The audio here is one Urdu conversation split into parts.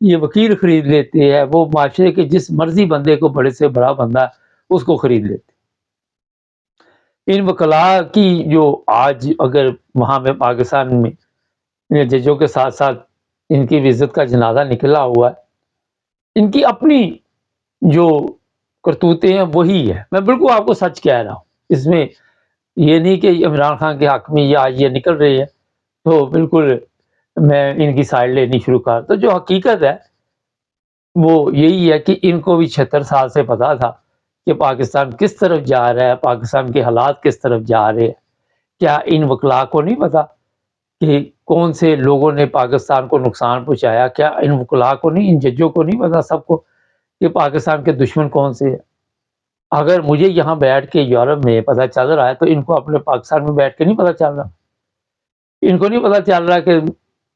یہ وکیل خرید لیتے ہیں، وہ معاشرے کے جس مرضی بندے کو، بڑے سے بڑا بندہ اس کو خرید لیتے۔ ان وکلاء کی جو آج اگر وہاں میں پاکستان میں ججوں کے ساتھ ساتھ ان کی بھی عزت کا جنازہ نکلا ہوا ہے، ان کی اپنی جو کرتوتے ہیں وہی ہے۔ میں بالکل آپ کو سچ کہہ رہا ہوں، اس میں یہ نہیں کہ عمران خان کے حق میں یہ آج یہ نکل رہی ہے تو بالکل میں ان کی سائڈ لینی شروع کر۔ تو جو حقیقت ہے وہ یہی ہے کہ ان کو بھی 76 سال سے پتا تھا کہ پاکستان کس طرف جا رہا ہے، پاکستان کے حالات کس طرف جا رہے ہیں۔ کیا ان وکلاء کو نہیں پتا کہ کون سے لوگوں نے پاکستان کو نقصان پہنچایا؟ کیا ان وکلاء کو نہیں، ان ججوں کو نہیں پتا سب کو کہ پاکستان کے دشمن کون سے ہیں؟ اگر مجھے یہاں بیٹھ کے یورپ میں پتہ چل رہا ہے تو ان کو اپنے پاکستان میں بیٹھ کے نہیں پتہ چل رہا؟ ان کو نہیں پتہ چل رہا کہ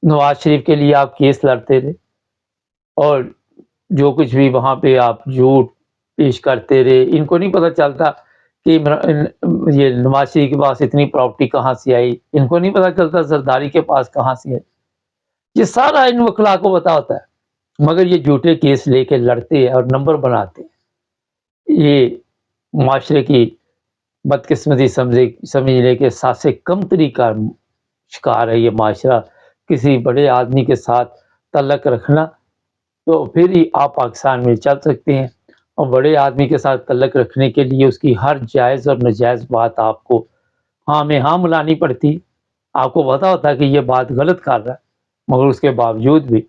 نواز شریف کے لیے آپ کیس لڑتے تھے اور جو کچھ بھی وہاں پہ آپ جھوٹ پیش کرتے رہے؟ ان کو نہیں پتہ چلتا کہ یہ نواز شریف کے پاس اتنی پراپرٹی کہاں سے آئی؟ ان کو نہیں پتہ چلتا زرداری کے پاس کہاں سے آئی؟ یہ سارا ان وکلاء کو پتہ ہوتا ہے، مگر یہ جھوٹے کیس لے کے لڑتے ہیں اور نمبر بناتے ہیں۔ یہ معاشرے کی بدقسمتی سمجھنے کے ساتھ سے کمتری کا شکار ہے یہ معاشرہ۔ کسی بڑے آدمی کے ساتھ تعلق رکھنا تو پھر ہی آپ پاکستان میں چل سکتے ہیں، اور بڑے آدمی کے ساتھ تعلق رکھنے کے لیے اس کی ہر جائز اور ناجائز بات آپ کو ہاں میں ہاں ملانی پڑتی۔ آپ کو پتا ہوتا ہے کہ یہ بات غلط کر رہا ہے، مگر اس کے باوجود بھی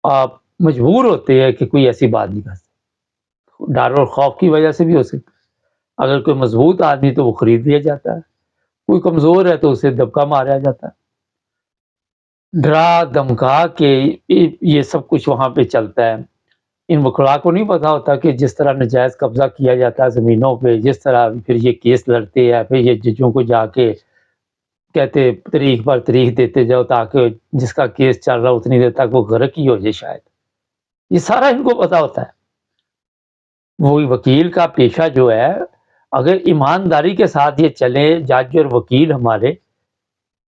آپ مجبور ہوتے ہیں کہ کوئی ایسی بات نہیں کر سکتے۔ ڈر اور خوف کی وجہ سے بھی ہو سکتا ہے۔ اگر کوئی مضبوط آدمی تو وہ خرید لیا جاتا ہے، کوئی کمزور ہے تو اسے دبکا مارا جاتا ہے۔ ڈرا دھمکا کے یہ سب کچھ وہاں پہ چلتا ہے۔ ان وکلاء کو نہیں پتا ہوتا کہ جس طرح ناجائز قبضہ کیا جاتا ہے زمینوں پہ، جس طرح پھر یہ کیس لڑتے ہیں، پھر یہ ججوں کو جا کے کہتے تاریخ پر تاریخ دیتے جاؤ تاکہ جس کا کیس چل رہا اتنی دیر تک وہ غرق ہی ہو جائے شاید۔ یہ سارا ان کو پتا ہوتا ہے۔ وہی وکیل کا پیشہ جو ہے، اگر ایمانداری کے ساتھ یہ چلے جج اور وکیل ہمارے،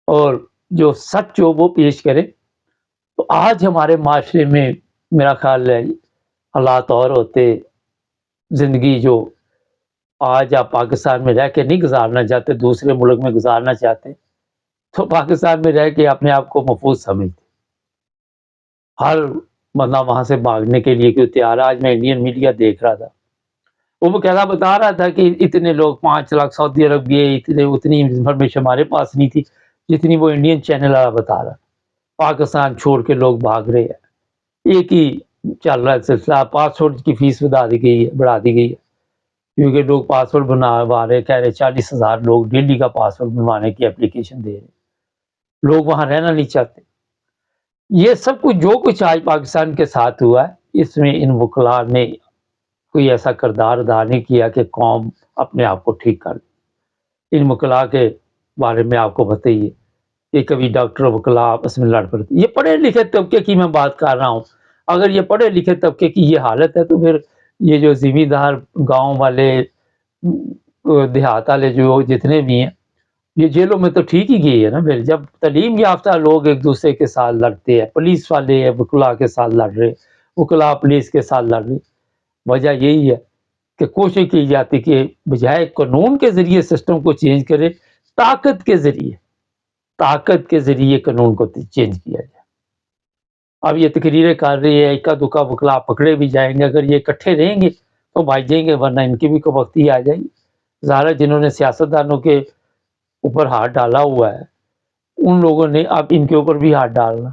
اور جو سچ ہو وہ پیش کرے، تو آج ہمارے معاشرے میں میرا خیال ہے حالات اور ہوتے۔ زندگی جو آج آپ پاکستان میں رہ کے نہیں گزارنا چاہتے، دوسرے ملک میں گزارنا چاہتے، تو پاکستان میں رہ کے اپنے آپ کو محفوظ سمجھتے۔ ہر بندہ وہاں سے بھاگنے کے لیے کیوں تیار ہے؟ آج میں انڈین میڈیا دیکھ رہا تھا، وہ کہتا بتا رہا تھا کہ اتنے لوگ 5 لاکھ سعودی عرب گئے، اتنی انفارمیشن ہمارے پاس نہیں تھی جتنی وہ انڈین چینل والا بتا رہا۔ پاکستان چھوڑ کے لوگ بھاگ رہے ہیں، ایک ہی چل رہا ہے سلسلہ۔ پاسپورٹ کی فیس بڑھا دی گئی ہے کیونکہ لوگ پاسپورٹ بنوا رہے، کہہ رہے 40,000 لوگ ڈیلی کا پاسپورٹ بنوانے کی اپلیکیشن دے رہے، لوگ وہاں رہنا نہیں چاہتے۔ یہ سب کچھ جو کچھ آج پاکستان کے ساتھ ہوا ہے، اس میں ان وکلاء نے کوئی ایسا کردار ادا نہیں کیا کہ قوم اپنے آپ کو ٹھیک کر دے۔ ان وکلاء کے بارے میں آپ کو بتائیے کہ کبھی ڈاکٹر وکلاء آپس میں لڑ پڑتے۔ یہ پڑھے لکھے طبقے کی میں بات کر رہا ہوں۔ اگر یہ پڑھے لکھے طبقے کی یہ حالت ہے تو پھر یہ جو زمیندار گاؤں والے دیہات والے جو جتنے بھی ہیں، یہ جیلوں میں تو ٹھیک ہی گئی ہے نا۔ پھر جب تعلیم یافتہ لوگ ایک دوسرے کے ساتھ لڑتے ہیں، پولیس والے وکلاء کے ساتھ لڑ رہے، وکلاء پولیس کے ساتھ لڑ رہے، وجہ یہی ہے کہ کوشش کی جاتی کہ بجائے قانون کے ذریعے سسٹم کو چینج کرے، طاقت کے ذریعے قانون کو چینج کیا جائے۔ اب یہ تقریریں کر رہی ہے، اکا دکا وکلاء پکڑے بھی جائیں گے، اگر یہ اکٹھے رہیں گے تو بھاگ جائیں گے، ورنہ ان کی بھی وقتی آ جائے گی۔ ظاہر جنہوں نے سیاستدانوں کے اوپر ہاتھ ڈالا ہوا ہے، ان لوگوں نے اب ان کے اوپر بھی ہاتھ ڈالنا۔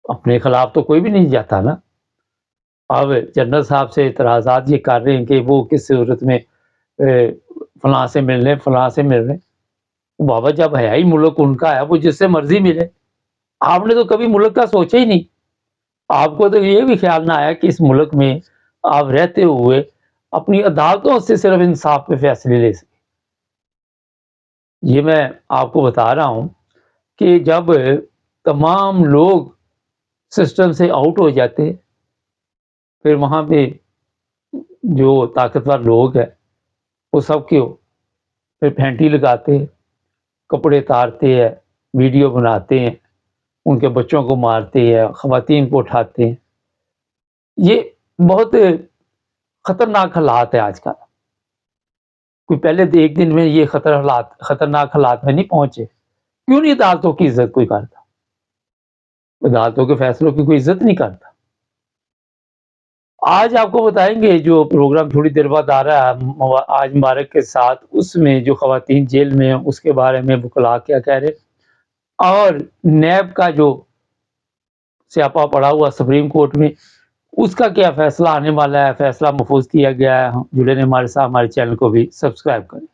اپنے خلاف تو کوئی بھی نہیں جاتا نا۔ اب جنرل صاحب سے اعتراضات یہ کر رہے ہیں کہ وہ کس صورت میں فلاں سے مل رہے ہیں۔ بابا جب ہے ہی ملک ان کا ہے، وہ جس سے مرضی ملے۔ آپ نے تو کبھی ملک کا سوچا ہی نہیں۔ آپ کو تو یہ بھی خیال نہ آیا کہ اس ملک میں آپ رہتے ہوئے اپنی عدالتوں سے صرف انصاف پہ فیصلے لے سکیں۔ یہ میں آپ کو بتا رہا ہوں کہ جب تمام لوگ سسٹم سے آؤٹ ہو جاتے، پھر وہاں پہ جو طاقتور لوگ ہیں وہ سب کے پھر پھینٹی لگاتے ہیں، کپڑے اتارتے ہیں، ویڈیو بناتے ہیں، ان کے بچوں کو مارتے ہیں، خواتین کو اٹھاتے ہیں. یہ بہت خطرناک حالات ہے آج کل. کوئی پہلے ایک دن میں یہ خطرناک حالات میں نہیں پہنچے. کیوں نہیں عدالتوں کی عزت کوئی کرتا؟ عدالتوں کے فیصلوں کی کوئی عزت نہیں کرتا. آج آپ کو بتائیں گے جو پروگرام تھوڑی دیر بعد آ رہا ہے آج مبارک کے ساتھ، اس میں جو خواتین جیل میں ہیں اس کے بارے میں وکلاء کیا کہہ رہے، اور نیب کا جو سیاپا پڑا ہوا سپریم کورٹ میں اس کا کیا فیصلہ آنے والا ہے. فیصلہ محفوظ کیا گیا ہے. جڑے نے ہمارے ساتھ، ہمارے چینل کو بھی سبسکرائب کریں.